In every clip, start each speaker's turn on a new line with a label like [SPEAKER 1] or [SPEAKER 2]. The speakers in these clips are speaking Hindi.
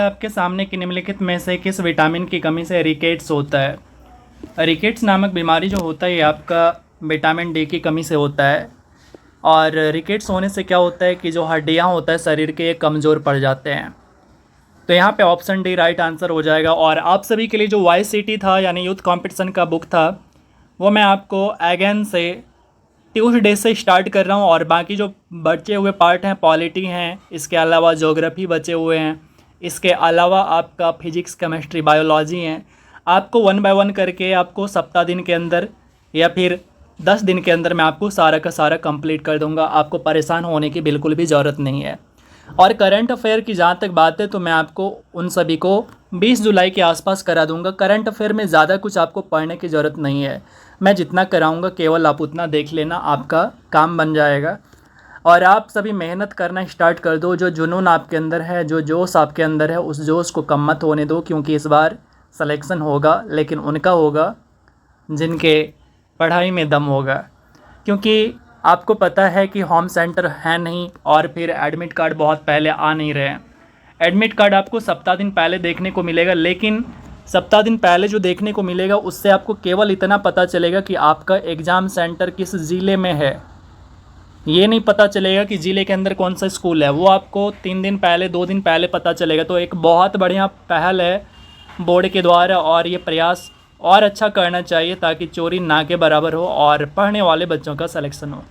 [SPEAKER 1] आपके सामने कि निम्नलिखित में से किस विटामिन की कमी से रिकेट्स होता है। रिकेट्स नामक बीमारी जो होता है ये आपका विटामिन डी की कमी से होता है। और रिकेट्स होने से क्या होता है कि जो हड्डियां होता है शरीर के, ये कमज़ोर पड़ जाते हैं। तो यहाँ पे ऑप्शन डी राइट आंसर हो जाएगा। और आप सभी के लिए जो YCT था यानी यूथ कंपटीशन का बुक था, वो मैं आपको अगेन से ट्यूसडे से स्टार्ट कर रहा हूँ। और बाकी जो बचे हुए पार्ट हैं, पॉलिटी हैं, इसके अलावा ज्योग्राफी बचे हुए हैं, इसके अलावा आपका फिजिक्स, केमिस्ट्री, बायोलॉजी हैं, आपको 1 बाय 1 करके आपको सप्ताह दिन के अंदर या फिर 10 दिन के अंदर मैं आपको सारा का सारा कंप्लीट कर दूंगा। आपको परेशान होने की बिल्कुल भी ज़रूरत नहीं है। और करंट अफेयर की जहाँ तक बात है तो मैं आपको उन सभी को 20 जुलाई के आसपास करा दूंगा। करंट अफेयर में ज़्यादा कुछ आपको पढ़ने की ज़रूरत नहीं है। मैं जितना कराऊंगा केवल आप उतना देख लेना, आपका काम बन जाएगा। और आप सभी मेहनत करना स्टार्ट कर दो। जो जुनून आपके अंदर है, जो जोश आपके अंदर है, उस जोश को कम मत होने दो, क्योंकि इस बार सिलेक्शन होगा, लेकिन उनका होगा जिनके पढ़ाई में दम होगा। क्योंकि आपको पता है कि होम सेंटर है नहीं, और फिर एडमिट कार्ड बहुत पहले आ नहीं रहे हैं। एडमिट कार्ड आपको सप्ताह दिन पहले देखने को मिलेगा, लेकिन सप्ताह दिन पहले जो देखने को मिलेगा उससे आपको केवल इतना पता चलेगा कि आपका एग्ज़ाम सेंटर किस ज़िले में है। ये नहीं पता चलेगा कि ज़िले के अंदर कौन सा स्कूल है। वो आपको 3 दिन पहले, 2 दिन पहले पता चलेगा। तो एक बहुत बढ़िया पहल है बोर्ड के द्वारा, और ये प्रयास और अच्छा करना चाहिए ताकि चोरी ना के बराबर हो और पढ़ने वाले बच्चों का सिलेक्शन हो।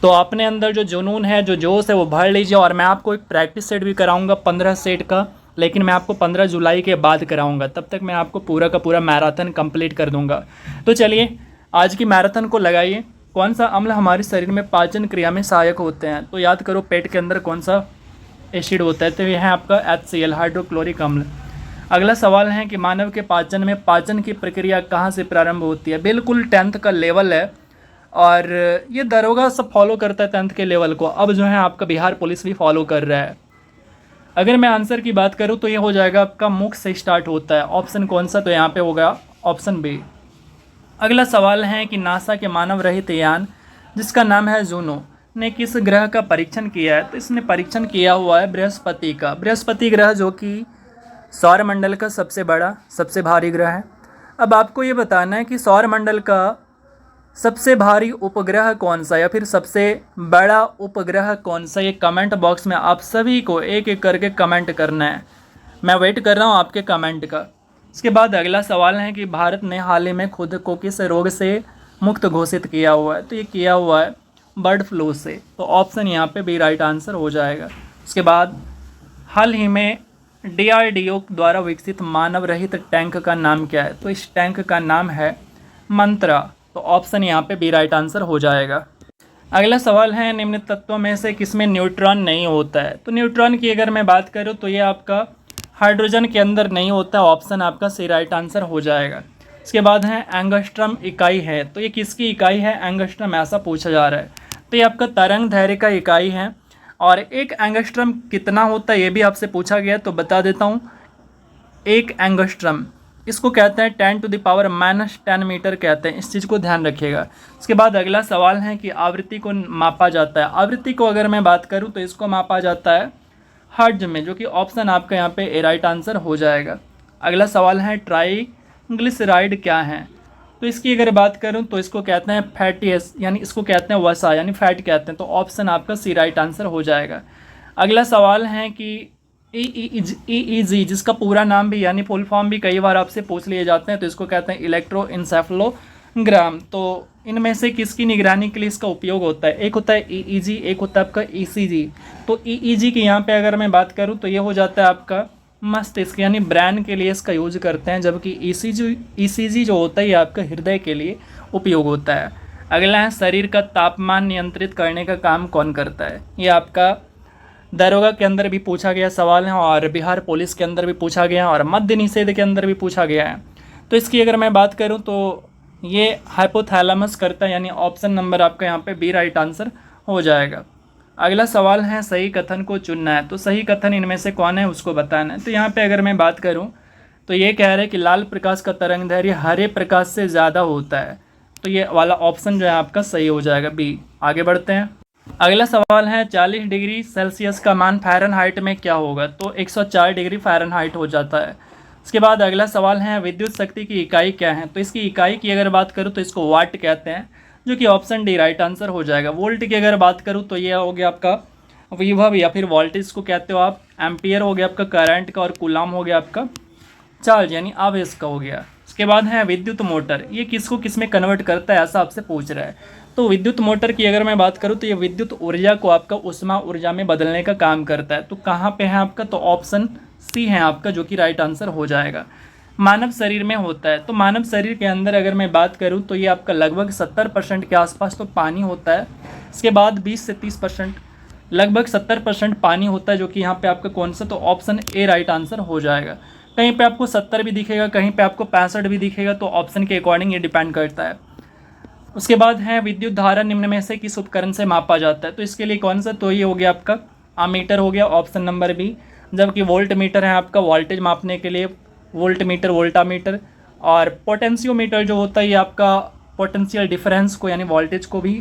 [SPEAKER 1] तो अपने अंदर जो जुनून है, जो जोश है, वो भर लीजिए। और मैं आपको एक प्रैक्टिस सेट भी कराऊंगा 15 सेट का, लेकिन मैं आपको 15 जुलाई के बाद कराऊंगा। तब तक मैं आपको पूरा का पूरा मैराथन कंप्लीट कर दूंगा। तो चलिए आज की मैराथन को लगाइए। कौन सा अम्ल हमारे शरीर में पाचन क्रिया में सहायक होते हैं? तो याद करो, पेट के अंदर कौन सा एसिड होता है? तो यह है आपका HCl, हाइड्रोक्लोरिक अम्ल। अगला सवाल है कि मानव के पाचन में पाचन की प्रक्रिया कहाँ से प्रारंभ होती है? बिल्कुल 10th का लेवल है, और ये दरोगा सब फॉलो करता है 10th के लेवल को। अब जो है आपका बिहार पुलिस भी फॉलो कर रहा है। अगर मैं आंसर की बात करूँ तो ये हो जाएगा आपका मुख से स्टार्ट होता है। ऑप्शन कौन सा? तो यहाँ पे होगा ऑप्शन बी। अगला सवाल है कि नासा के मानव रहित यान जिसका नाम है जूनो ने किस ग्रह का परीक्षण किया है? तो इसने परीक्षण किया हुआ है बृहस्पति का। बृहस्पति ग्रह जो कि सौरमंडल का सबसे बड़ा, सबसे भारी ग्रह है। अब आपको ये बताना है कि सौरमंडल का सबसे भारी उपग्रह कौन सा, या फिर सबसे बड़ा उपग्रह कौन सा? ये कमेंट बॉक्स में आप सभी को एक एक करके कमेंट करना है। मैं वेट कर रहा हूँ आपके कमेंट का। इसके बाद अगला सवाल है कि भारत ने हाल ही में खुद को किस रोग से मुक्त घोषित किया हुआ है? तो ये किया हुआ है बर्ड फ्लू से। तो ऑप्शन यहाँ पे बी राइट आंसर हो जाएगा। उसके बाद हाल ही में DRDO द्वारा विकसित मानव रहित टैंक का नाम क्या है? तो इस टैंक का नाम है मंत्रा। तो ऑप्शन यहाँ पे बी राइट आंसर हो जाएगा। अगला सवाल है निम्न तत्वों में से किसमें न्यूट्रॉन नहीं होता है? तो न्यूट्रॉन की अगर मैं बात करूँ तो ये आपका हाइड्रोजन के अंदर नहीं होता। ऑप्शन आपका सी राइट आंसर हो जाएगा। इसके बाद है एंगस्ट्रम इकाई है। तो ये किसकी इकाई है? एंगस्ट्रम, ऐसा पूछा जा रहा है। तो ये आपका तरंग दैर्घ्य का इकाई है। और एक एंगस्ट्रम कितना होता है ये भी आपसे पूछा गया, तो बता देता हूँ। एक एंगस्ट्रम इसको कहते हैं 10⁻⁻10 मीटर कहते हैं। इस चीज़ को ध्यान रखिएगा। उसके बाद अगला सवाल है कि आवृत्ति को मापा जाता है। आवृत्ति को अगर मैं बात करूं तो इसको मापा जाता है हर्ट्ज में, जो कि ऑप्शन आपका यहाँ पे ए राइट आंसर हो जाएगा। अगला सवाल है ट्राइग्लिसराइड क्या है? तो इसकी अगर बात करूं तो इसको कहते हैं फैटी एसिड, यानी इसको कहते हैं वसा, यानी फैट कहते हैं। तो ऑप्शन आपका सी राइट आंसर हो जाएगा। अगला सवाल है कि EEG जिसका पूरा नाम भी यानी फुल फॉर्म भी कई बार आपसे पूछ लिए जाते हैं, तो इसको कहते हैं इलेक्ट्रोइंसेफलोग्राम। तो इनमें से किसकी निगरानी के लिए इसका उपयोग होता है? एक होता है EEG, एक होता है आपका ECG। तो EEG की यहाँ पे अगर मैं बात करूँ तो ये हो जाता है आपका मस्तिष्क, यानी ब्रेन के लिए इसका यूज करते हैं, जबकि ECG जो होता है ये आपका हृदय के लिए उपयोग होता है। अगला है शरीर का तापमान नियंत्रित करने का काम कौन करता है? ये आपका दरोगा के अंदर भी पूछा गया सवाल है, और बिहार पुलिस के अंदर भी पूछा गया है, और मद्य निषेध के अंदर भी पूछा गया है। तो इसकी अगर मैं बात करूं तो ये हाइपोथैलेमस करता है, यानी ऑप्शन नंबर आपका यहाँ पे बी राइट आंसर हो जाएगा। अगला सवाल है सही कथन को चुनना है। तो सही कथन इनमें से कौन है उसको बताना है। तो यहाँ पे अगर मैं बात करूँ तो ये कह रहे हैं कि लाल प्रकाश का तरंग दैर्घ्य हरे प्रकाश से ज़्यादा होता है। तो ये वाला ऑप्शन जो है आपका सही हो जाएगा, बी। आगे बढ़ते हैं। अगला सवाल है 40 डिग्री सेल्सियस का मान फ़ारेनहाइट में क्या होगा? तो 104 डिग्री फ़ारेनहाइट हो जाता है। उसके बाद अगला सवाल है विद्युत शक्ति की इकाई क्या है? तो इसकी इकाई की अगर बात करूँ तो इसको वाट कहते हैं, जो कि ऑप्शन डी राइट आंसर हो जाएगा। वोल्ट की अगर बात करूँ तो ये हो गया आपका विभव या फिर वोल्टेज को कहते हो आप। एम्पियर हो गया आपका करंट का, और कूलाम हो गया आपका चार्ज यानी आवेश का हो गया। उसके बाद है विद्युत मोटर, ये किसको किस में कन्वर्ट करता है ऐसा आपसे पूछ रहा है। तो विद्युत मोटर की अगर मैं बात करूँ तो ये विद्युत ऊर्जा को आपका उष्मा ऊर्जा में बदलने का काम करता है। तो कहाँ पे है आपका? तो ऑप्शन सी है आपका, जो कि राइट आंसर हो जाएगा। मानव शरीर में होता है, तो मानव शरीर के अंदर अगर मैं बात करूँ तो ये आपका लगभग 70% के आसपास तो पानी होता है। इसके बाद 20 से 30% लगभग 70% पानी होता है, जो कि यहाँ पे आपका कौन सा? तो ऑप्शन ए राइट आंसर हो जाएगा। कहीं पे आपको 70 भी दिखेगा, कहीं पे आपको 65 भी दिखेगा, तो ऑप्शन के अकॉर्डिंग ये डिपेंड करता है। उसके बाद है विद्युत धारा निम्न में से किस उपकरण से मापा जाता है? तो इसके लिए कौन सा? तो ये हो गया आपका आमीटर हो गया, ऑप्शन नंबर बी। जबकि वोल्ट मीटर है आपका वोल्टेज मापने के लिए, वोल्ट मीटर वोल्टामीटर। और पोटेंशियोमीटर जो होता है ये आपका पोटेंशियल डिफरेंस को यानी वोल्टेज को भी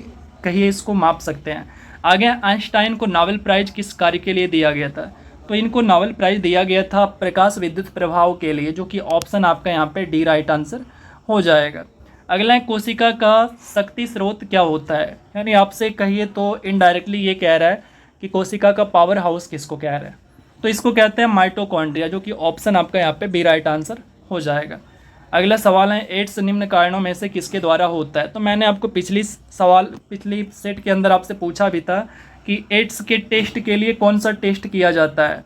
[SPEAKER 1] कहिए इसको माप सकते हैं। आगे आइंस्टाइन को नोबेल प्राइज किस कार्य के लिए दिया गया था? तो इनको नोबेल प्राइज दिया गया था प्रकाश विद्युत प्रभाव के लिए, जो कि ऑप्शन आपका यहाँ पे डी राइट आंसर हो जाएगा। अगला है कोशिका का शक्ति स्रोत क्या होता है? यानी आपसे कहिए तो इनडायरेक्टली ये कह रहा है कि कोशिका का पावर हाउस किसको कह रहा है? तो इसको कहते हैं माइटोकॉन्ड्रिया, जो कि ऑप्शन आपका यहाँ पे बी राइट आंसर हो जाएगा। अगला सवाल है एड्स निम्न कारणों में से किसके द्वारा होता है? तो मैंने आपको पिछली सेट के अंदर आपसे पूछा भी था कि एड्स के टेस्ट के लिए कौन सा टेस्ट किया जाता है।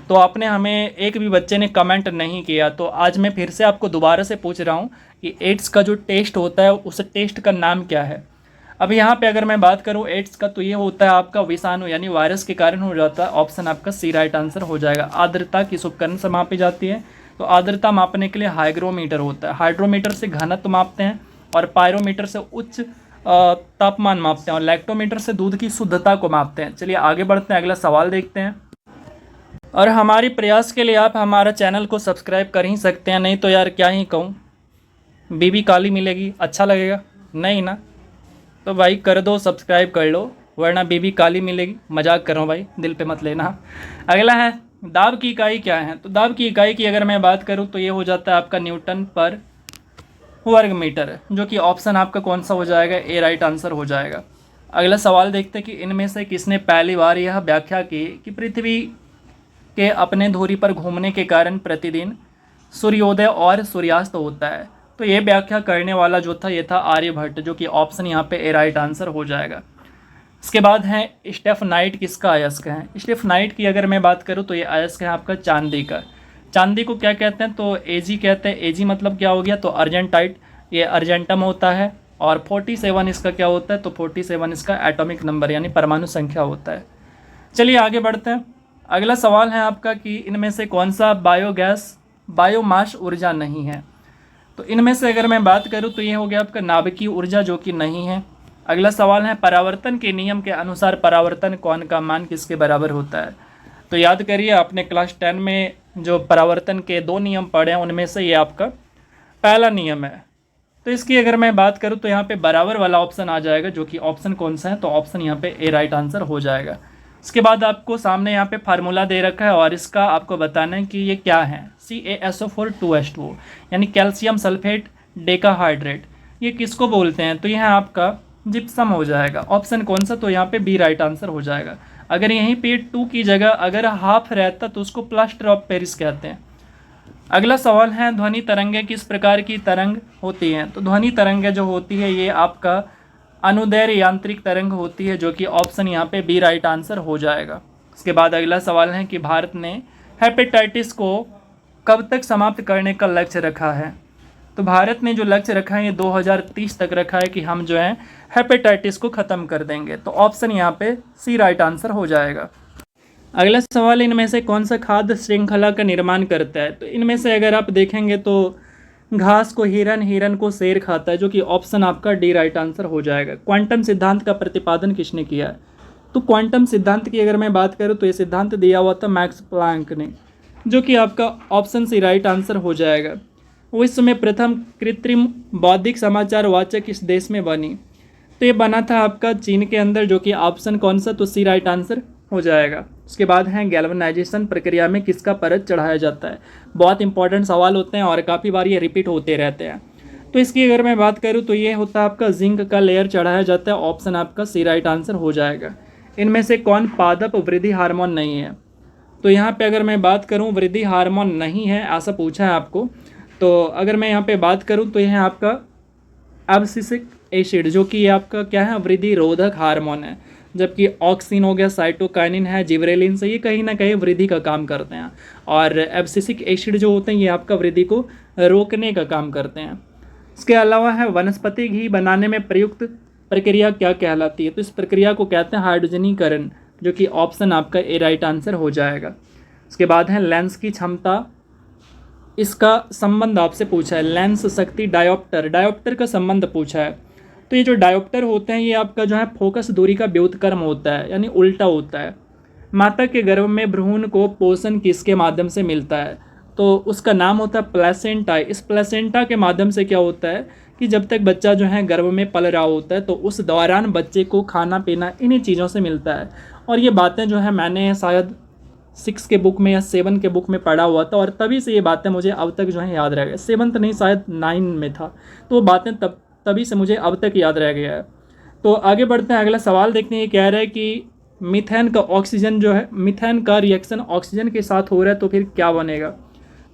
[SPEAKER 1] तो आपने हमें एक भी बच्चे ने कमेंट नहीं किया, तो आज मैं फिर से आपको दोबारा से पूछ रहा हूँ कि एड्स का जो टेस्ट होता है उस टेस्ट का नाम क्या है। अब यहाँ पे अगर मैं बात करूँ एड्स का, तो ये होता है आपका विषाणु यानी वायरस के कारण हो जाता है। ऑप्शन आपका सी राइट आंसर हो जाएगा। आर्द्रता किस उपकरण से मापी जाती है? तो आर्द्रता मापने के लिए हाइग्रोमीटर होता है। हाइड्रोमीटर से घनत्व मापते हैं, और पायरोमीटर से उच्च तापमान मापते हैं, और लैक्टोमीटर से दूध की शुद्धता को मापते हैं। चलिए आगे बढ़ते हैं, अगला सवाल देखते हैं। और हमारी प्रयास के लिए आप हमारा चैनल को सब्सक्राइब कर ही सकते हैं, नहीं तो यार क्या ही कहूँ, बीबी काली मिलेगी, अच्छा लगेगा नहीं ना? तो भाई कर दो, सब्सक्राइब कर लो, वरना बीबी काली मिलेगी। मजाक कर रहा हूँ भाई, दिल पे मत लेना। अगला है दाब की इकाई क्या है? तो दाब की इकाई की अगर मैं बात करूँ तो ये हो जाता है आपका न्यूटन पर वर्ग मीटर, जो कि ऑप्शन आपका कौन सा हो जाएगा? ए राइट आंसर हो जाएगा। अगला सवाल देखते हैं कि इनमें से किसने पहली बार यह व्याख्या की कि पृथ्वी के अपने धुरी पर घूमने के कारण प्रतिदिन सूर्योदय और सूर्यास्त होता है? तो ये व्याख्या करने वाला जो था ये था आर्यभट्ट, जो कि ऑप्शन यहाँ पे ए राइट आंसर हो जाएगा। इसके बाद है स्टेफनाइट किसका अयस्क है? स्टेफनाइट की अगर मैं बात करूँ तो ये अयस्क है आपका चांदी का। चांदी को क्या कहते हैं? तो एजी कहते हैं। एजी मतलब क्या हो गया? तो अर्जेंटाइट, ये अर्जेंटम होता है। और 47 इसका क्या होता है? तो 47 इसका एटॉमिक नंबर यानी परमाणु संख्या होता है। चलिए आगे बढ़ते हैं। अगला सवाल है आपका कि इनमें से कौन सा बायोगैस बायोमास ऊर्जा नहीं है? तो इनमें से अगर मैं बात करूं तो ये हो गया आपका नाभिकीय ऊर्जा, जो कि नहीं है। अगला सवाल है परावर्तन के नियम के अनुसार परावर्तन कोण का मान किसके बराबर होता है? तो याद करिए आपने क्लास 10 में जो परावर्तन के 2 नियम पढ़े हैं उनमें से ये आपका पहला नियम है। तो इसकी अगर मैं बात करूँ तो यहाँ पे बराबर वाला ऑप्शन आ जाएगा, जो कि ऑप्शन कौन सा है? तो ऑप्शन यहाँ पे ए राइट आंसर हो जाएगा। इसके बाद आपको सामने यहाँ पे फार्मूला दे रखा है, और इसका आपको बताना है कि ये क्या है। CaSO4 2H2O यानी कैल्शियम सल्फेट डेकाहाइड्रेट, ये किसको बोलते हैं? तो यह आपका जिप्सम हो जाएगा। ऑप्शन कौन सा? तो यहाँ पे बी राइट आंसर हो जाएगा। अगर यहीं पे 2 की जगह अगर हाफ रहता तो उसको प्लास्टर ऑफ पेरिस कहते हैं। अगला सवाल है ध्वनि तरंगें किस प्रकार की तरंग होती हैं? तो ध्वनि तरंगें जो होती है ये आपका अनुदैर्घ्य यांत्रिक तरंग होती है, जो कि ऑप्शन यहाँ पे बी राइट आंसर हो जाएगा। इसके बाद अगला सवाल है कि भारत ने हेपेटाइटिस को कब तक समाप्त करने का लक्ष्य रखा है? तो भारत ने जो लक्ष्य रखा है ये 2030 तक रखा है कि हम जो है हेपेटाइटिस को ख़त्म कर देंगे। तो ऑप्शन यहाँ पे सी राइट आंसर हो जाएगा। अगला सवाल इनमें से कौन सा खाद्य श्रृंखला का निर्माण करता है? तो इनमें से अगर आप देखेंगे तो घास को हिरन, हिरन को शेर खाता है, जो कि ऑप्शन आपका डी राइट आंसर हो जाएगा। क्वांटम सिद्धांत का प्रतिपादन किसने किया है? तो क्वांटम सिद्धांत की अगर मैं बात करूँ तो ये सिद्धांत दिया हुआ था मैक्स प्लैंक ने, जो कि आपका ऑप्शन सी राइट आंसर हो जाएगा। विश्व में प्रथम कृत्रिम बौद्धिक समाचार वाचक किस देश में बनी? तो ये बना था आपका चीन के अंदर, जो कि ऑप्शन कौन सा, तो सी राइट आंसर हो जाएगा। उसके बाद है गैल्वेनाइजेशन प्रक्रिया में किसका परत चढ़ाया जाता है। बहुत इंपॉर्टेंट सवाल होते हैं और काफ़ी बार ये रिपीट होते रहते हैं। तो इसकी अगर मैं बात करूँ तो ये होता है आपका जिंक का लेयर चढ़ाया जाता है, ऑप्शन आपका सी राइट आंसर हो जाएगा। इनमें से कौन पादप वृद्धि हार्मोन नहीं है। तो यहाँ पे अगर मैं बात करूँ वृद्धि हार्मोन नहीं है ऐसा पूछा है आपको, तो अगर मैं यहाँ पे बात करूँ तो यह आपका एब्सिसिक एसिड, जो कि आपका क्या है, वृद्धि रोधक हार्मोन है। जबकि ऑक्सिन हो गया, साइटोकाइनिन है, जिबरेलिन से, ये कहीं ना कहीं वृद्धि का काम करते हैं। और एब्सिसिक एसिड जो होते हैं ये आपका वृद्धि को रोकने का काम करते हैं। इसके अलावा है वनस्पति घी बनाने में प्रयुक्त प्रक्रिया क्या कहलाती है। तो इस प्रक्रिया को कहते हैं हाइड्रोजनीकरण, जो कि ऑप्शन आपका ए राइट आंसर हो जाएगा। उसके बाद है लेंस की क्षमता, इसका संबंध आपसे पूछा है। लेंस शक्ति डायोप्टर, डायोप्टर का संबंध पूछा है। तो ये जो डायोप्टर होते हैं ये आपका जो है फोकस दूरी का व्युत्क्रम होता है, यानी उल्टा होता है। माता के गर्भ में भ्रूण को पोषण किसके माध्यम से मिलता है, तो उसका नाम होता है प्लेसेंटा। इस प्लेसेंटा के माध्यम से क्या होता है कि जब तक बच्चा जो है गर्भ में पल रहा होता है तो उस दौरान बच्चे को खाना पीना इन्हीं चीज़ों से मिलता है। और ये बातें जो है मैंने शायद 6 के बुक में या 7 के बुक में पढ़ा हुआ था, और तभी से ये बातें मुझे अब तक जो है याद रह गई। 7th नहीं, शायद 9 में था, तो वो बातें तभी से मुझे अब तक याद रह गया है। तो आगे बढ़ते हैं, अगला सवाल देखते हैं। ये कह रहा है कि मीथेन का ऑक्सीजन जो है, मीथेन का रिएक्शन ऑक्सीजन के साथ हो रहा है तो फिर क्या बनेगा।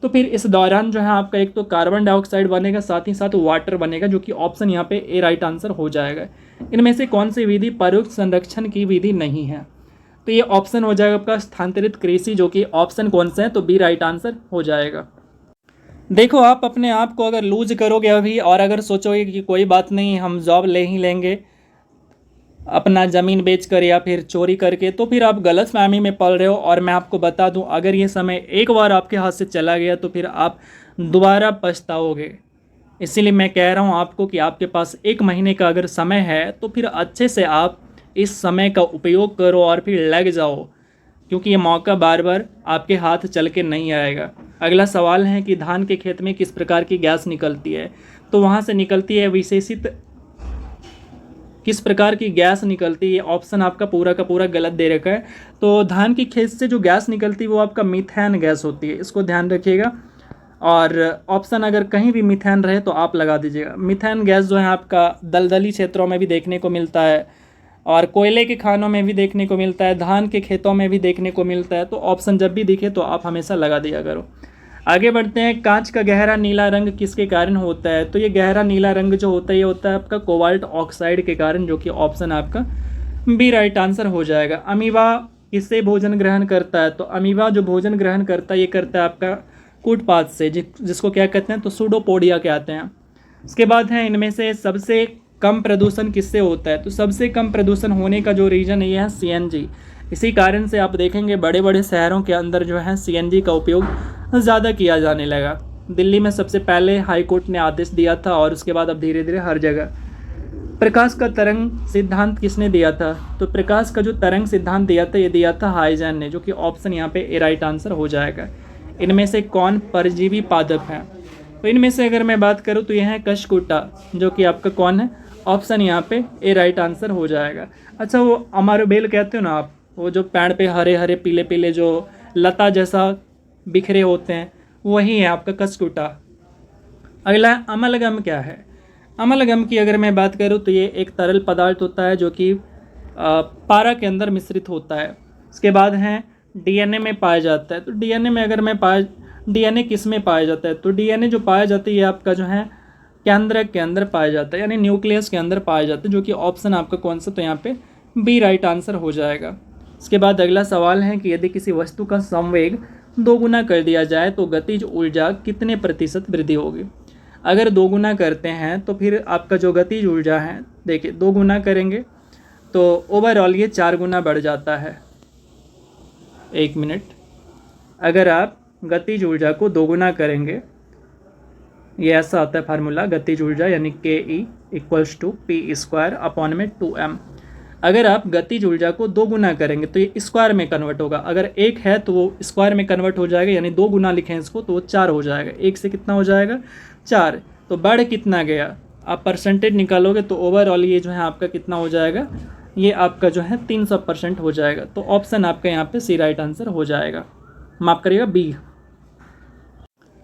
[SPEAKER 1] तो फिर इस दौरान जो है आपका एक तो कार्बन डाइऑक्साइड बनेगा, साथ ही साथ वाटर बनेगा, जो कि ऑप्शन यहाँ पे ए राइट आंसर हो जाएगा। इनमें से कौन सी विधि परोक्ष संरक्षण की विधि नहीं है। तो ये ऑप्शन हो जाएगा आपका स्थानांतरित कृषि, जो कि ऑप्शन कौन सा है, तो बी राइट आंसर हो जाएगा। देखो आप अपने आप को अगर लूज करोगे अभी और अगर सोचोगे कि कोई बात नहीं हम जॉब ले ही लेंगे अपना ज़मीन बेचकर या फिर चोरी करके, तो फिर आप गलतफहमी में पड़ रहे हो। और मैं आपको बता दूं, अगर ये समय एक बार आपके हाथ से चला गया तो फिर आप दोबारा पछताओगे। इसीलिए मैं कह रहा हूं आपको कि आपके पास 1 महीने का अगर समय है तो फिर अच्छे से आप इस समय का उपयोग करो और फिर लग जाओ, क्योंकि ये मौका बार बार आपके हाथ चल के नहीं आएगा। अगला सवाल है कि धान के खेत में किस प्रकार की गैस निकलती है। तो वहाँ से निकलती है विशेषित, किस प्रकार की गैस निकलती है, ऑप्शन आपका पूरा का पूरा गलत दे रखा है। तो धान की खेत से जो गैस निकलती है वो आपका मीथेन गैस होती है, इसको ध्यान रखिएगा। और ऑप्शन अगर कहीं भी मीथेन रहे तो आप लगा दीजिएगा। मीथेन गैस जो है आपका दलदली क्षेत्रों में भी देखने को मिलता है और कोयले के खानों में भी देखने को मिलता है, धान के खेतों में भी देखने को मिलता है। तो ऑप्शन जब भी दिखे तो आप हमेशा लगा दिया करो। आगे बढ़ते हैं, कांच का गहरा नीला रंग किसके कारण होता है। तो ये गहरा नीला रंग जो होता है ये होता है आपका कोबाल्ट ऑक्साइड के कारण, जो कि ऑप्शन आपका बी राइट आंसर हो जाएगा। अमीबा किससे भोजन ग्रहण करता है। तो अमीबा जो भोजन ग्रहण करता है ये करता है आपका कूटपात से, जिसको क्या कहते हैं, तो सूडोपोडिया कहते हैं। उसके बाद है इनमें से सबसे कम प्रदूषण किससे होता है। तो सबसे कम प्रदूषण होने का जो रीज़न है ये है सीएनजी। इसी कारण से आप देखेंगे बड़े बड़े शहरों के अंदर जो है सीएनजी का उपयोग ज़्यादा किया जाने लगा। दिल्ली में सबसे पहले हाई कोर्ट ने आदेश दिया था और उसके बाद अब धीरे धीरे हर जगह। प्रकाश का तरंग सिद्धांत किसने दिया था। तो प्रकाश का जो तरंग सिद्धांत दिया था ये दिया था हाइजेन ने, जो कि ऑप्शन यहाँ पे ए राइट आंसर हो जाएगा। इनमें से कौन परजीवी पादप हैं। तो इनमें से अगर मैं बात करूँ तो यह है कशकुटा, जो कि आपका कौन है, ऑप्शन यहाँ पे ए राइट आंसर हो जाएगा। अच्छा, वो अमारोबेल कहते हो ना आप, वो जो पेड़ पे हरे हरे पीले पीले जो लता जैसा बिखरे होते हैं वही है आपका कशकुटा। अगला अमलगम क्या है। अमलगम की अगर मैं बात करूँ तो ये एक तरल पदार्थ होता है जो कि पारा के अंदर मिश्रित होता है। उसके बाद है डीएनए में पाया जाता है। तो डीएनए में अगर मैं डीएनए किस में पाया जाता है। तो डीएनए जो पाया जाता है ये आपका जो है केंद्रक के अंदर पाया जाता है, यानी न्यूक्लियस के अंदर पाया जाता है, जो कि ऑप्शन आपका कौन सा, तो यहाँ पे बी राइट आंसर हो जाएगा। इसके बाद अगला सवाल है कि यदि किसी वस्तु का संवेग 2 गुना कर दिया जाए तो गतिज ऊर्जा कितने प्रतिशत वृद्धि होगी। अगर 2 गुना करते हैं तो फिर आपका जो गतिज ऊर्जा है, देखिए 2 गुना करेंगे तो ओवरऑल ये 4 गुना बढ़ जाता है। 1 मिनट, अगर आप गतिज ऊर्जा को 2 गुना करेंगे, ये ऐसा आता है फार्मूला, गतिज ऊर्जा यानी KE = P²/2m। अगर आप गतिज ऊर्जा को 2 गुना करेंगे तो ये स्क्वायर में कन्वर्ट होगा। अगर 1 है तो वो स्क्वायर में कन्वर्ट हो जाएगा, यानी 2 गुना लिखें इसको तो वो 4 हो जाएगा। 1 से कितना हो जाएगा, 4। तो बढ़ कितना गया, आप परसेंटेज निकालोगे तो ओवरऑल ये जो है आपका कितना हो जाएगा, ये आपका जो है 300% हो जाएगा। तो ऑप्शन आपका यहाँ पे सी राइट आंसर हो जाएगा, माफ करिएगा बी।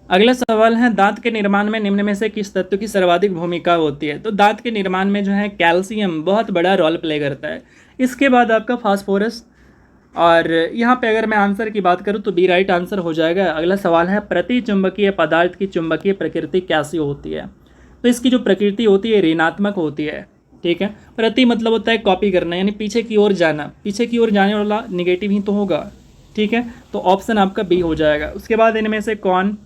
[SPEAKER 1] अगला सवाल है, दांत के निर्माण में निम्न में से किस तत्व की सर्वाधिक भूमिका होती है। तो दांत के निर्माण में जो है कैल्शियम बहुत बड़ा रोल प्ले करता है। इसके बाद आपका फास्फोरस, और यहाँ पे अगर मैं आंसर की बात करूँ तो बी राइट आंसर हो जाएगा। अगला सवाल है, प्रति चुंबकीय पदार्थ की चुंबकीय प्रकृति कैसी होती है। तो इसकी जो प्रकृति होती है ऋणात्मक होती है, ठीक है। प्रति मतलब होता है कॉपी करना, यानी पीछे की ओर जाना, पीछे की ओर जाने वाला निगेटिव ही तो होगा, ठीक है। तो ऑप्शन आपका बी हो जाएगा। उसके बाद इनमें से कौन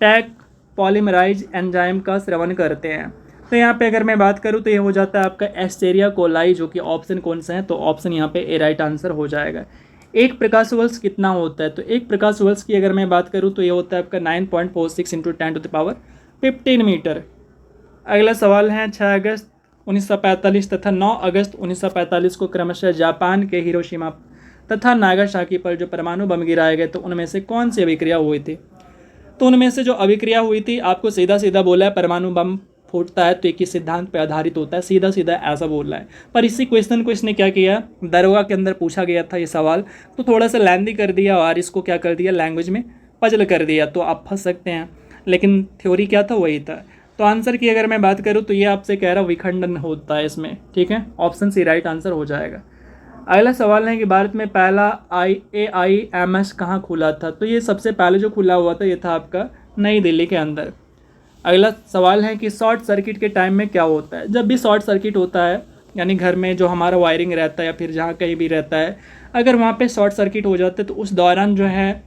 [SPEAKER 1] टैग पॉलीमराइज एंजाइम का श्रवण करते हैं। तो यहाँ पे अगर मैं बात करूँ तो ये हो जाता है आपका एस्टेरिया कोलाई, जो कि ऑप्शन कौन सा है, तो ऑप्शन यहाँ पे ए राइट आंसर हो जाएगा। एक प्रकाश वर्ष कितना होता है। तो एक प्रकाश वर्ष की अगर मैं बात करूँ तो ये होता है आपका 9.46 × 10⁻15 मीटर। अगला सवाल है, 6 अगस्त 1945 तथा 9 अगस्त 1945 को क्रमशः जापान के हिरोशिमा तथा नागासाकी पर जो परमाणु बम गिराए गए, तो उनमें से कौन सी अभिक्रिया हुई थी। तो उनमें से जो अभिक्रिया हुई थी, आपको सीधा सीधा बोला है परमाणु बम फूटता है तो एक ही सिद्धांत पर आधारित होता है, सीधा सीधा ऐसा बोल रहा है। पर इसी क्वेश्चन को इसने क्या किया, दरोगा के अंदर पूछा गया था ये सवाल, तो थोड़ा सा लेंदी कर दिया और इसको क्या कर दिया, लैंग्वेज में पजल कर दिया, तो आप फंस सकते हैं। लेकिन थ्योरी क्या था, वही था। तो आंसर की अगर मैं बात करूँ तो ये आपसे कह रहा विखंडन होता है इसमें, ठीक है। ऑप्शन सी राइट आंसर हो जाएगा। अगला सवाल है कि भारत में पहला IAIMS कहाँ खुला था। तो ये सबसे पहले जो खुला हुआ था ये था आपका नई दिल्ली के अंदर। अगला सवाल है कि शॉर्ट सर्किट के टाइम में क्या होता है। जब भी शॉर्ट सर्किट होता है, यानी घर में जो हमारा वायरिंग रहता है या फिर जहाँ कहीं भी रहता है, अगर वहाँ पे शॉर्ट सर्किट हो जाता है तो उस दौरान जो है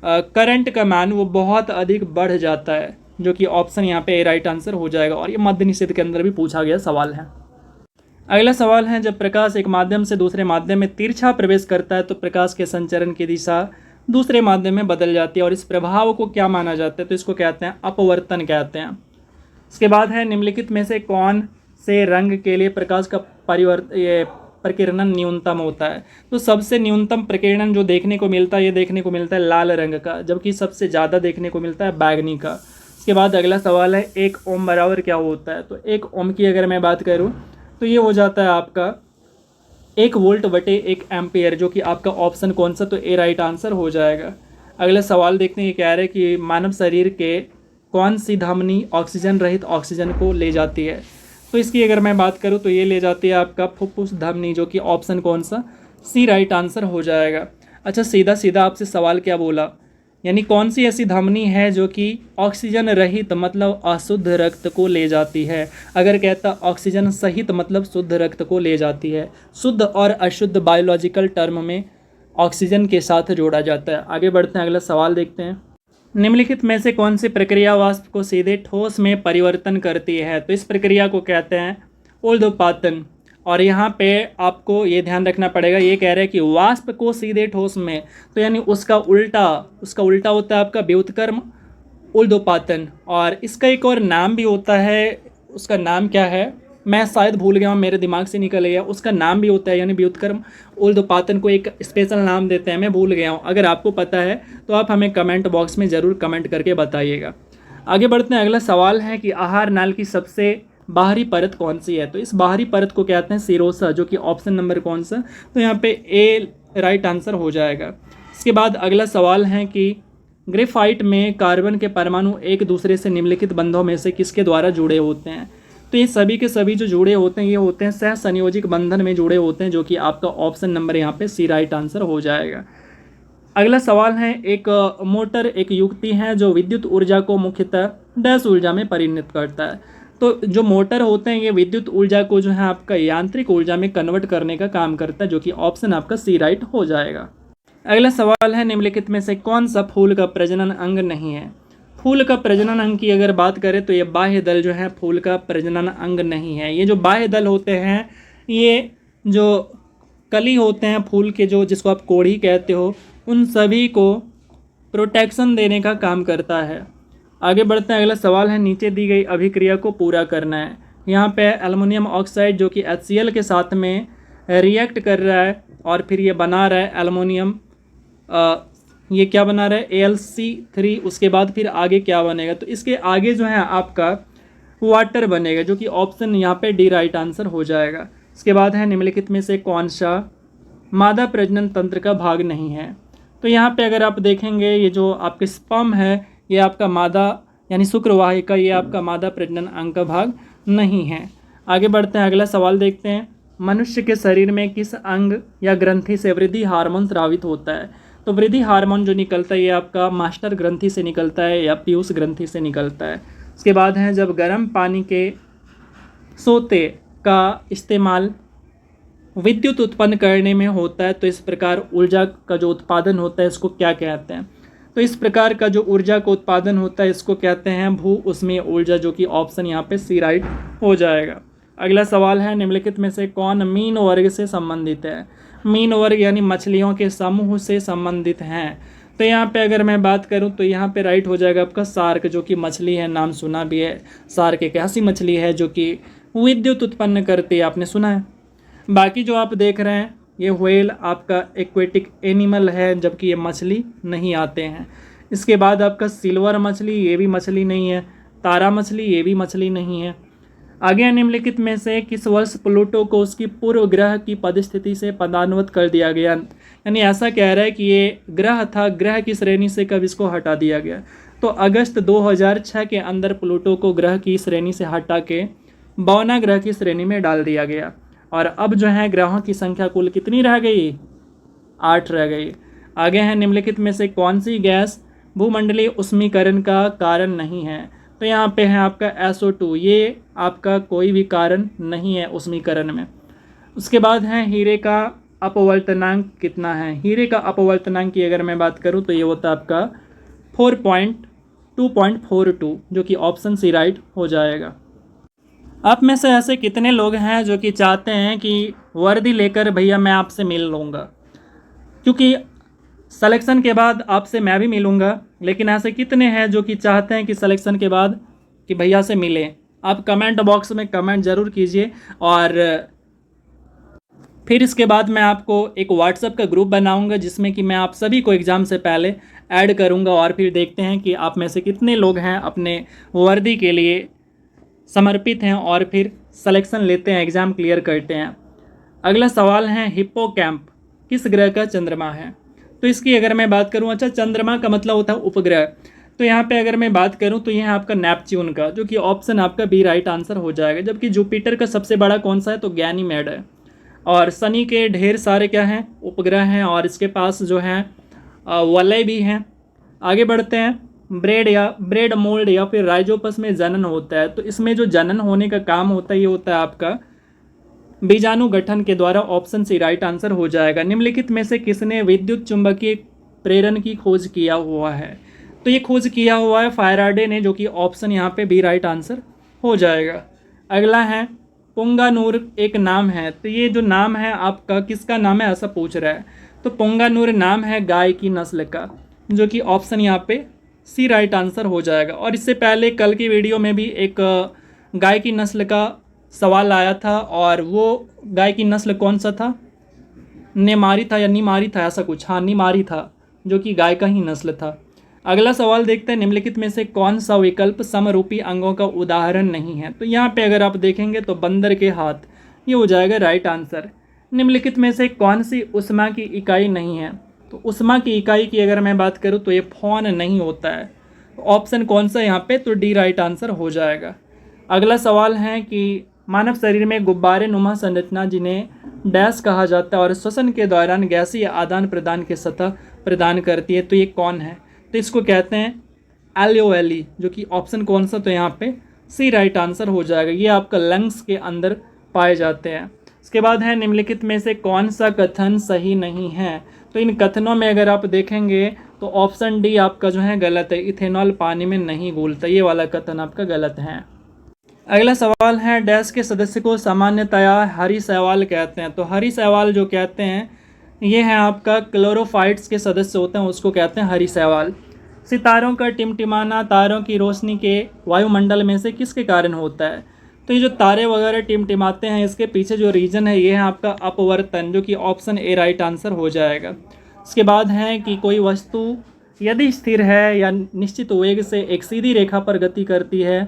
[SPEAKER 1] करंट का मान वो बहुत अधिक बढ़ जाता है, जो कि ऑप्शन यहाँ पे ए राइट आंसर हो जाएगा। और ये मद्य निषेध के अंदर भी पूछा गया सवाल है। अगला सवाल है, जब प्रकाश एक माध्यम से दूसरे माध्यम में तिरछा प्रवेश करता है तो प्रकाश के संचरण की दिशा दूसरे माध्यम में बदल जाती है, और इस प्रभाव को क्या माना जाता है। तो इसको कहते हैं अपवर्तन कहते हैं। इसके बाद है, निम्नलिखित में से कौन से रंग के लिए प्रकाश का प्रकीर्णन न्यूनतम होता है। तो सबसे न्यूनतम प्रकीर्णन जो देखने को मिलता है, ये देखने को मिलता है लाल रंग का, जबकि सबसे ज़्यादा देखने को मिलता है बैगनी का। इसके बाद अगला सवाल है, 1 ओम बराबर क्या होता है। तो 1 ओम की अगर मैं बात करूँ तो ये हो जाता है आपका 1 वोल्ट बटे 1 एम्पियर, जो कि आपका ऑप्शन कौन सा, तो ए राइट आंसर हो जाएगा। अगला सवाल देखते हैं, ये कह रहे हैं कि मानव शरीर के कौन सी धमनी ऑक्सीजन रहित ऑक्सीजन को ले जाती है। तो इसकी अगर मैं बात करूँ तो ये ले जाती है आपका फुफ्फुस धमनी, जो कि ऑप्शन कौन सा, सी राइट आंसर हो जाएगा। अच्छा, सीधा सीधा आपसे सवाल क्या बोला, यानी कौन सी ऐसी धमनी है जो कि ऑक्सीजन रहित मतलब अशुद्ध रक्त को ले जाती है। अगर कहता ऑक्सीजन सहित मतलब शुद्ध रक्त को ले जाती है। शुद्ध और अशुद्ध बायोलॉजिकल टर्म में ऑक्सीजन के साथ जोड़ा जाता है। आगे बढ़ते हैं, अगला सवाल देखते हैं। निम्नलिखित में से कौन सी प्रक्रिया वाष्प को सीधे ठोस में परिवर्तन करती है। तो इस प्रक्रिया को कहते हैं ऊर्ध्वपातन। और यहाँ पे आपको ये ध्यान रखना पड़ेगा, ये कह रहे हैं कि वाष्प को सीधे ठोस में, तो यानी उसका उल्टा होता है आपका व्युत्क्रम ऊर्ध्वपातन। और इसका एक और नाम भी होता है, उसका नाम क्या है मैं शायद भूल गया हूँ, मेरे दिमाग से निकल गया। उसका नाम भी होता है, यानी व्युत्क्रम ऊर्ध्वपातन को एक स्पेशल नाम देते हैं, मैं भूल गया हूँ। अगर आपको पता है तो आप हमें कमेंट बॉक्स में ज़रूर कमेंट करके बताइएगा। आगे बढ़ते हैं, अगला सवाल है कि आहार नाल की सबसे बाहरी परत कौन सी है। तो इस बाहरी परत को कहते हैं सीरोसा, जो कि ऑप्शन नंबर कौन सा, तो यहाँ पे ए राइट आंसर हो जाएगा। इसके बाद अगला सवाल है कि ग्रेफाइट में कार्बन के परमाणु एक दूसरे से निम्नलिखित बंधों में से किसके द्वारा जुड़े होते हैं। तो ये सभी के सभी जो जुड़े होते हैं ये होते हैं सहसंयोजिक बंधन में जुड़े होते हैं, जो कि आपका ऑप्शन नंबर यहाँ पे सी राइट आंसर हो जाएगा। अगला सवाल है, एक मोटर एक युक्ति है जो विद्युत ऊर्जा को मुख्यतः डैश ऊर्जा में परिणत करता है। तो जो मोटर होते हैं ये विद्युत ऊर्जा को जो है आपका यांत्रिक ऊर्जा में कन्वर्ट करने का काम करता है, जो कि ऑप्शन आपका सी राइट हो जाएगा। अगला सवाल है, निम्नलिखित में से कौन सा फूल का प्रजनन अंग नहीं है। फूल का प्रजनन अंग की अगर बात करें तो ये बाह्य दल जो है फूल का प्रजनन अंग नहीं है। ये जो बाह्य दल होते हैं, ये जो कली होते हैं फूल के, जो जिसको आप कोढ़ी कहते हो, उन सभी को प्रोटेक्शन देने का काम करता है। आगे बढ़ते हैं, अगला सवाल है, नीचे दी गई अभिक्रिया को पूरा करना है। यहाँ पे एल्युमिनियम ऑक्साइड जो कि HCl के साथ में रिएक्ट कर रहा है और फिर ये बना रहा है एल्युमिनियम, ये क्या बना रहा है AlC3। उसके बाद फिर आगे क्या बनेगा, तो इसके आगे जो है आपका वाटर बनेगा, जो कि ऑप्शन यहाँ पे डी राइट आंसर हो जाएगा। इसके बाद है निम्नलिखित में से कौन सा मादा प्रजनन तंत्र का भाग नहीं है। तो यहाँ पे अगर आप देखेंगे ये जो आपके स्पर्म है ये आपका मादा यानी शुक्रवाहिका, ये आपका मादा प्रजनन अंग का भाग नहीं है। आगे बढ़ते हैं, अगला सवाल देखते हैं। मनुष्य के शरीर में किस अंग या ग्रंथि से वृद्धि हार्मोन स्रावित होता है। तो वृद्धि हार्मोन जो निकलता है ये आपका मास्टर ग्रंथि से निकलता है या पीयूष ग्रंथि से निकलता है। उसके बाद है जब गर्म पानी के सोते का इस्तेमाल विद्युत उत्पन्न करने में होता है तो इस प्रकार ऊर्जा का जो उत्पादन होता है इसको क्या कहते हैं। तो इस प्रकार का जो ऊर्जा का उत्पादन होता है इसको कहते हैं भू उष्मीय ऊर्जा, जो कि ऑप्शन यहाँ पे सी राइट हो जाएगा। अगला सवाल है निम्नलिखित में से कौन मीन वर्ग से संबंधित है। मीन वर्ग यानी मछलियों के समूह से संबंधित हैं। तो यहाँ पे अगर मैं बात करूँ तो यहाँ पे राइट हो जाएगा आपका शार्क, जो कि मछली है, नाम सुना भी है। शार्क एक ऐसी मछली है जो कि विद्युत उत्पन्न करती है, आपने सुना है। बाकी जो आप देख रहे हैं ये व्हेल आपका एक्वेटिक एनिमल है, जबकि ये मछली नहीं आते हैं। इसके बाद आपका सिल्वर मछली, ये भी मछली नहीं है। तारा मछली, ये भी मछली नहीं है। आगे निम्नलिखित में से किस वर्ष प्लूटो को उसकी पूर्व ग्रह की पदस्थिति से पदान्वित कर दिया गया। यानी ऐसा कह रहा है कि ये ग्रह था, ग्रह की श्रेणी से कब इसको हटा दिया गया। तो अगस्त 2006 के अंदर प्लूटो को ग्रह की श्रेणी से हटा के बौना ग्रह की श्रेणी में डाल दिया गया। और अब जो है ग्रहों की संख्या कुल कितनी रह गई, 8 रह गई। आगे है निम्नलिखित में से कौन सी गैस भूमंडलीय उष्मीकरण का कारण नहीं है। तो यहाँ पे है आपका SO2, ये आपका कोई भी कारण नहीं है उष्मीकरण में। उसके बाद है हीरे का अपवर्तनांक कितना है। हीरे का अपवर्तनांक की अगर मैं बात करूँ तो ये होता है आपका 2.42, जो कि ऑप्शन सी राइट हो जाएगा। आप में से ऐसे कितने लोग हैं जो कि चाहते हैं कि वर्दी लेकर भैया मैं आपसे मिल लूँगा, क्योंकि सिलेक्शन के बाद आपसे मैं भी मिलूँगा। लेकिन ऐसे कितने हैं जो कि चाहते हैं कि सिलेक्शन के बाद कि भैया से मिलें। आप कमेंट बॉक्स में कमेंट ज़रूर कीजिए। और फिर इसके बाद मैं आपको एक व्हाट्सएप का ग्रुप बनाऊंगा जिसमें कि मैं आप सभी को एग्ज़ाम से पहले ऐड करूंगा। और फिर देखते हैं कि आप में से कितने लोग हैं अपने वर्दी के लिए समर्पित हैं और फिर सिलेक्शन लेते हैं, एग्ज़ाम क्लियर करते हैं। अगला सवाल है हिप्पोकैम्प किस ग्रह का चंद्रमा है। तो इसकी अगर मैं बात करूं, अच्छा चंद्रमा का मतलब होता है उपग्रह। तो यहाँ पे अगर मैं बात करूं तो यह है आपका नेपच्यून का, जो कि ऑप्शन आपका बी राइट आंसर हो जाएगा। जबकि जुपिटर का सबसे बड़ा कौन सा है, तो गैनीमेड है। और शनि के ढेर सारे क्या हैं, उपग्रह हैं। और इसके पास जो है वलय भी हैं। आगे बढ़ते हैं, ब्रेड मोल्ड या फिर राइजोपस में जनन होता है। तो इसमें जो जनन होने का काम होता है ये होता है आपका बीजाणु गठन के द्वारा। ऑप्शन सी राइट आंसर हो जाएगा। निम्नलिखित में से किसने विद्युत चुंबकीय प्रेरण की खोज किया हुआ है। तो ये खोज किया हुआ है फायराडे ने, जो कि ऑप्शन यहाँ पे बी राइट आंसर हो जाएगा। अगला है पुंगानुर एक नाम है। तो ये जो नाम है आपका किसका नाम है ऐसा पूछ रहा है। तो पुंगानुर नाम है गाय की नस्ल का, जो कि ऑप्शन यहाँ पे सी राइट आंसर हो जाएगा। और इससे पहले कल की वीडियो में भी एक गाय की नस्ल का सवाल आया था, और वो गाय की नस्ल कौन सा था, नेमारी था या निमारी था ऐसा कुछ। हाँ, निमारी था, जो कि गाय का ही नस्ल था। अगला सवाल देखते हैं, निम्नलिखित में से कौन सा विकल्प समरूपी अंगों का उदाहरण नहीं है। तो यहाँ पे अगर आप देखेंगे तो बंदर के हाथ, ये हो जाएगा राइट आंसर। निम्नलिखित में से कौन सी उष्मा की इकाई नहीं है। तो उष्मा की इकाई की अगर मैं बात करूँ तो ये फोन नहीं होता है। ऑप्शन कौन सा यहाँ पे, तो डी राइट आंसर हो जाएगा। अगला सवाल है कि मानव शरीर में गुब्बारे नुमा संरचना जिन्हें डैश कहा जाता है और श्वसन के दौरान गैसीय आदान प्रदान के सतह प्रदान करती है, तो ये कौन है। तो इसको कहते हैं एल्वेओली, जो कि ऑप्शन कौन सा, तो यहाँ पे सी राइट आंसर हो जाएगा। ये आपका लंग्स के अंदर पाए जाते हैं। इसके बाद है निम्नलिखित में से कौन सा कथन सही नहीं है। तो इन कथनों में अगर आप देखेंगे तो ऑप्शन डी आपका जो है गलत है, इथेनॉल पानी में नहीं घुलता, ये वाला कथन आपका गलत है। अगला सवाल है डैश के सदस्य को सामान्यतया हरी शैवाल कहते हैं। तो हरी शैवाल जो कहते हैं ये है आपका क्लोरोफाइट्स के सदस्य होते हैं, उसको कहते हैं हरी शैवाल। सितारों का टिमटिमाना तारों की रोशनी के वायुमंडल में से किसके कारण होता है। तो ये जो तारे वगैरह टिमटिमाते हैं इसके पीछे जो रीजन है ये है आपका अपवर्तन, जो कि ऑप्शन ए राइट आंसर हो जाएगा। इसके बाद है कि कोई वस्तु यदि स्थिर है या निश्चित वेग से एक सीधी रेखा पर गति करती है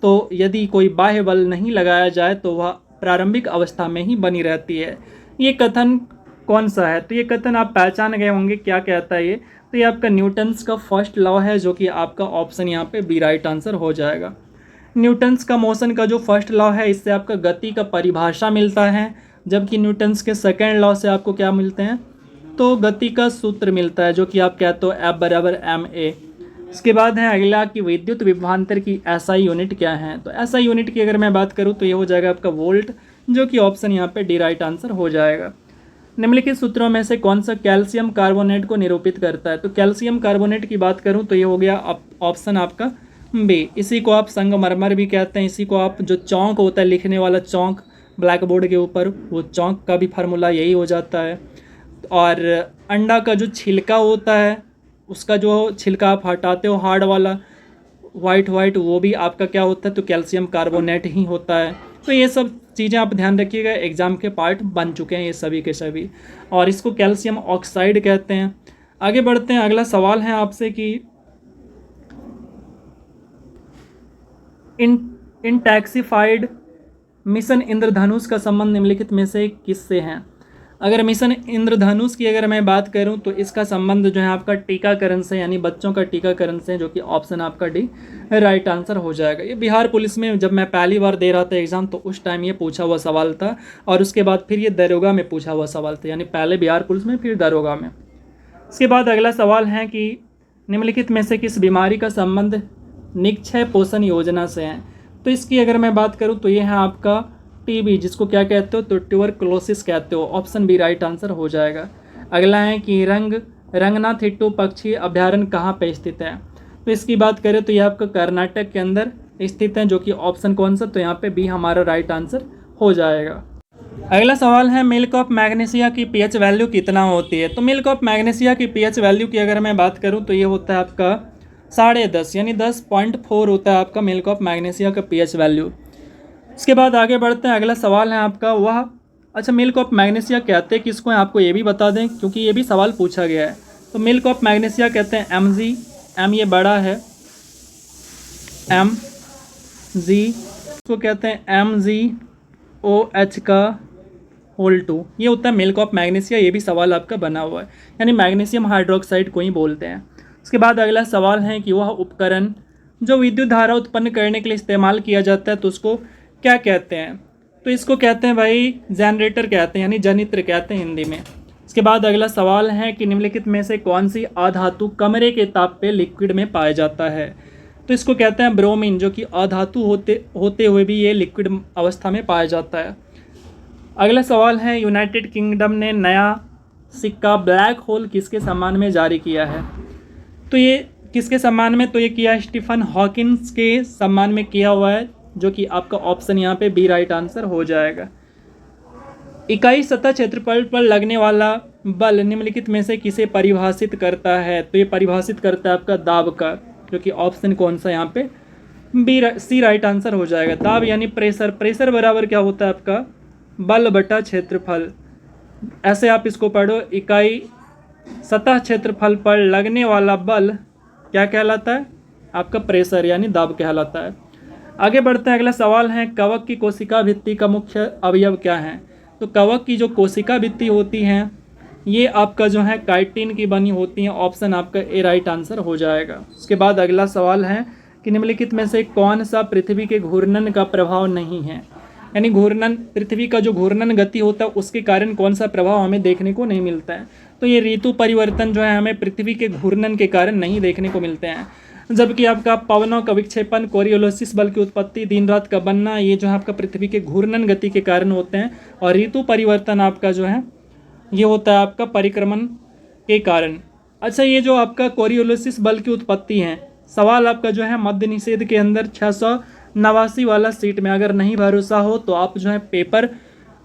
[SPEAKER 1] तो यदि कोई बाह्य बल नहीं लगाया जाए तो वह प्रारंभिक अवस्था में ही बनी रहती है। ये कथन कौन सा है? तो ये कथन आप पहचान गए होंगे क्या कहता है ये। तो ये आपका न्यूटन्स का फर्स्ट लॉ है, जो कि आपका ऑप्शन यहाँ पे बी राइट आंसर हो जाएगा। न्यूटन्स का मोशन का जो फर्स्ट लॉ है, इससे आपका गति का परिभाषा मिलता है, जबकि न्यूटन्स के सेकेंड लॉ से आपको क्या मिलते हैं? तो गति का सूत्र मिलता है, जो कि आप कहते हो F बराबर ma। इसके बाद है अगला कि विद्युत विभवांतर की SI यूनिट क्या है? तो SI यूनिट की अगर मैं बात करूँ तो ये हो जाएगा आपका वोल्ट, जो कि ऑप्शन यहाँ पे डी राइट आंसर हो जाएगा। निम्नलिखित सूत्रों में से कौन सा कैल्शियम कार्बोनेट को निरूपित करता है? तो कैल्शियम कार्बोनेट की बात करूँ तो ये हो गया ऑप्शन आपका बी। इसी को आप संगमरमर भी कहते हैं। इसी को आप जो चौक होता है, लिखने वाला चौक ब्लैक बोर्ड के ऊपर, वो चौक का भी फार्मूला यही हो जाता है। और अंडा का जो छिलका होता है, उसका जो छिलका आप हटाते हो हार्ड वाला वाइट, वो भी आपका क्या होता है? तो कैल्शियम कार्बोनेट ही होता है। तो ये सब चीज़ें आप ध्यान रखिएगा, एग्जाम के पार्ट बन चुके हैं ये सभी के सभी, और इसको कैल्शियम ऑक्साइड कहते हैं। आगे बढ़ते हैं, अगला सवाल है आपसे कि इंटेक्सिफाइड मिशन इंद्रधनुष का संबंध निम्नलिखित में से किससे है? अगर मिशन इंद्रधनुष की अगर मैं बात करूं तो इसका संबंध जो है आपका टीकाकरण से, यानी बच्चों का टीकाकरण से, जो कि ऑप्शन आपका डी राइट आंसर हो जाएगा। ये बिहार पुलिस में जब मैं पहली बार दे रहा था एग्जाम, तो उस टाइम ये पूछा हुआ सवाल था, और उसके बाद फिर ये दरोगा में पूछा हुआ सवाल था, यानी पहले बिहार पुलिस में फिर दरोगा में। इसके बाद अगला सवाल है कि निम्नलिखित में से किस बीमारी का संबंध निक्षय पोषण योजना से है? तो इसकी अगर मैं बात करूँ तो ये है आपका टीबी, जिसको क्या कहते हो? तो ट्यूबरकुलोसिस कहते हो। ऑप्शन बी राइट आंसर हो जाएगा। अगला है कि रंगनाथिट्टू पक्षी अभ्यारण्य कहाँ पे स्थित है? तो इसकी बात करें तो ये आपका कर्नाटक के अंदर स्थित है, जो कि ऑप्शन कौन सा? तो यहाँ पे बी हमारा राइट आंसर हो जाएगा। अगला सवाल है मिल्क ऑफ मैग्नीशिया की पीएच वैल्यू कितना होती है? तो मिल्क ऑफ मैग्नीशिया की पीएच वैल्यू की अगर मैं बात करूँ तो ये होता है आपका 10.5, यानी 10.4 होता है आपका मिल्क ऑफ मैग्नीशिया का पीएच वैल्यू। इसके बाद आगे बढ़ते हैं, अगला सवाल है आपका वह, अच्छा मिल्क ऑफ मैग्नीशिया कहते हैं किसको है? आपको ये भी बता दें, क्योंकि ये भी सवाल पूछा गया है। तो मिल्क ऑफ मैग्नीशिया कहते हैं Mg, M ये बड़ा है, Mg इसको कहते हैं MgOH का होल 2, ये होता है मिल्क ऑफ मैग्नीशिया। ये भी सवाल आपका बना हुआ है, यानी मैग्नीशियम हाइड्रोक्साइड को ही बोलते हैं। उसके बाद अगला सवाल है कि वह उपकरण जो विद्युत धारा उत्पन्न करने के लिए इस्तेमाल किया जाता है, तो उसको क्या कहते हैं? तो इसको कहते हैं भाई जनरेटर कहते हैं, यानी जनित्र कहते हैं हिंदी में। इसके बाद अगला सवाल है कि निम्नलिखित में से कौन सी अधातु कमरे के ताप पे लिक्विड में पाया जाता है? तो इसको कहते हैं ब्रोमीन, जो कि अधातु होते हुए भी ये लिक्विड अवस्था में पाया जाता है। अगला सवाल है यूनाइटेड किंगडम ने नया सिक्का ब्लैक होल किसके सम्मान में जारी किया है? तो ये किसके सम्मान में? तो ये किया स्टीफन हॉकिंस के सम्मान में किया हुआ है, जो कि आपका ऑप्शन यहाँ पे बी राइट आंसर हो जाएगा। इकाई सतह क्षेत्रफल पर लगने वाला बल निम्नलिखित में से किसे परिभाषित करता है? तो ये परिभाषित करता है आपका दाब का, जो कि ऑप्शन कौन सा यहाँ पे सी राइट आंसर हो जाएगा। दाब यानी प्रेशर, प्रेशर बराबर क्या होता है आपका? बल बटा क्षेत्रफल। ऐसे आप इसको पढ़ो, इकाई सतह क्षेत्रफल पर लगने वाला बल क्या कहलाता है? आपका प्रेशर यानी दाब कहलाता है। आगे बढ़ते हैं, अगला सवाल है कवक की कोशिका भित्ति का मुख्य अवयव क्या है? तो कवक की जो कोशिका भित्ति होती हैं, ये आपका जो है काइटिन की बनी होती हैं। ऑप्शन आपका ए राइट आंसर हो जाएगा। उसके बाद अगला सवाल है कि निम्नलिखित में से कौन सा पृथ्वी के घूर्णन का प्रभाव नहीं है? यानी घूर्णन, पृथ्वी का जो घूर्णन गति होता है उसके कारण कौन सा प्रभाव हमें देखने को नहीं मिलता है? तो ये ऋतु परिवर्तन जो है हमें पृथ्वी के घूर्णन के कारण नहीं देखने को मिलते हैं। जबकि आपका पवनों का विक्षेपण, कोरियोलिसिस बल की उत्पत्ति, दिन रात का बनना, ये जो है आपका पृथ्वी के घूर्णन गति के कारण होते हैं। और ऋतु परिवर्तन आपका जो है ये होता है आपका परिक्रमण के कारण। अच्छा, ये जो आपका कोरियोलिसिस बल की उत्पत्ति है, सवाल आपका जो है मध्य निषेध के अंदर 689 वाला सीट में, अगर नहीं भरोसा हो तो आप जो है पेपर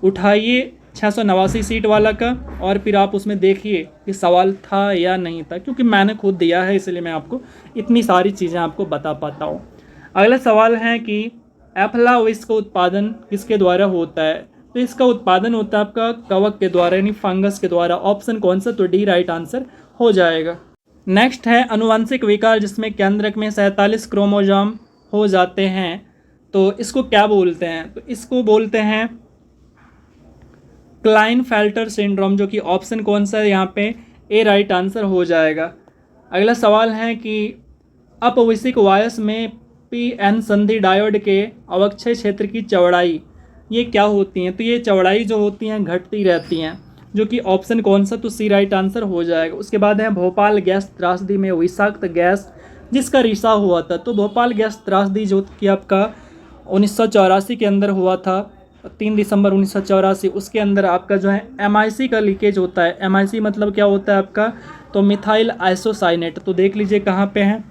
[SPEAKER 1] उठाइए 689 सीट वाला का, और फिर आप उसमें देखिए कि सवाल था या नहीं था, क्योंकि मैंने खुद दिया है इसलिए मैं आपको इतनी सारी चीज़ें आपको बता पाता हूँ। अगला सवाल है कि एफ्लाविस का उत्पादन किसके द्वारा होता है? तो इसका उत्पादन होता है आपका कवक के द्वारा, यानी फंगस के द्वारा। ऑप्शन कौन सा? तो डी राइट आंसर हो जाएगा। नेक्स्ट है अनुवांशिक विकार, जिसमें केंद्रक में 47 क्रोमोसोम हो जाते हैं। तो इसको क्या बोलते हैं? तो इसको बोलते हैं क्लाइनफेल्टर सिंड्रोम, जो कि ऑप्शन कौन सा है यहाँ पे? ए राइट आंसर हो जाएगा। अगला सवाल है कि अपविशिक वायस में पी एन संधि डायोड के अवक्षय क्षेत्र की चौड़ाई ये क्या होती हैं? तो ये चौड़ाई जो होती हैं घटती रहती हैं, जो कि ऑप्शन कौन सा? तो सी राइट आंसर हो जाएगा। उसके बाद है भोपाल गैस त्रासदी में विषाक्त गैस जिसका रिसाव हुआ था। तो भोपाल गैस त्रासदी जो कि आपका 1984 के अंदर हुआ था, 3 दिसंबर 1984। उसके अंदर आपका जो है MIC का लीकेज होता है। MIC मतलब क्या होता है आपका? तो मिथाइल आइसोसाइनेट। तो देख लीजिए कहाँ पे है,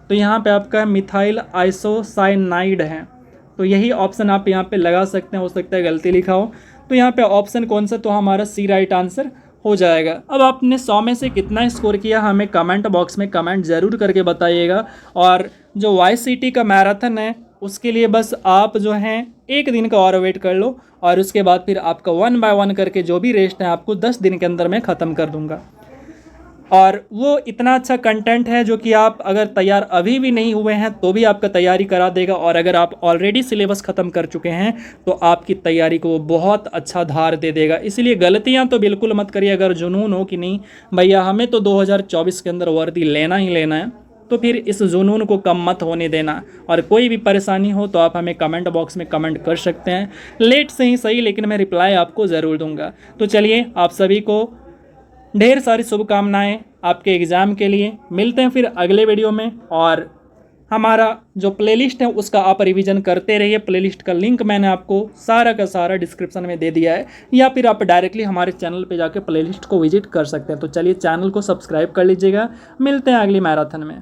[SPEAKER 1] तो यहाँ पे आपका मिथाइल आइसोसाइनाइड है। तो यही ऑप्शन आप यहाँ पे लगा सकते हैं, हो सकता है गलती लिखा हो। तो यहाँ पे ऑप्शन कौन सा? तो हमारा सी राइट आंसर हो जाएगा। अब आपने 100 में से कितना स्कोर किया हमें कमेंट बॉक्स में कमेंट ज़रूर करके बताइएगा। और जो YCT का मैराथन है उसके लिए बस आप जो हैं 1 दिन का और वेट कर लो, और उसके बाद फिर आपका 1 बाय 1 करके जो भी रेस्ट है आपको 10 दिन के अंदर मैं ख़त्म कर दूंगा। और वो इतना अच्छा कंटेंट है जो कि आप अगर तैयार अभी भी नहीं हुए हैं तो भी आपका तैयारी करा देगा, और अगर आप ऑलरेडी सिलेबस ख़त्म कर चुके हैं तो आपकी तैयारी को बहुत अच्छा धार दे देगा। इसलिए गलतियां तो बिल्कुल मत करिए। अगर जुनून हो कि नहीं भैया हमें तो 2024 के अंदर वर्दी लेना ही लेना है, तो फिर इस जुनून को कम मत होने देना। और कोई भी परेशानी हो तो आप हमें कमेंट बॉक्स में कमेंट कर सकते हैं, लेट से ही सही, लेकिन मैं रिप्लाई आपको ज़रूर दूंगा। तो चलिए, आप सभी को ढेर सारी शुभकामनाएं आपके एग्ज़ाम के लिए। मिलते हैं फिर अगले वीडियो में, और हमारा जो प्लेलिस्ट है उसका आप रिवीजन करते रहिए। प्लेलिस्ट का लिंक मैंने आपको सारा का सारा डिस्क्रिप्शन में दे दिया है, या फिर आप डायरेक्टली हमारे चैनल पे जाके प्लेलिस्ट को विजिट कर सकते हैं। तो चलिए, चैनल को सब्सक्राइब कर लीजिएगा। मिलते हैं अगली मैराथन में।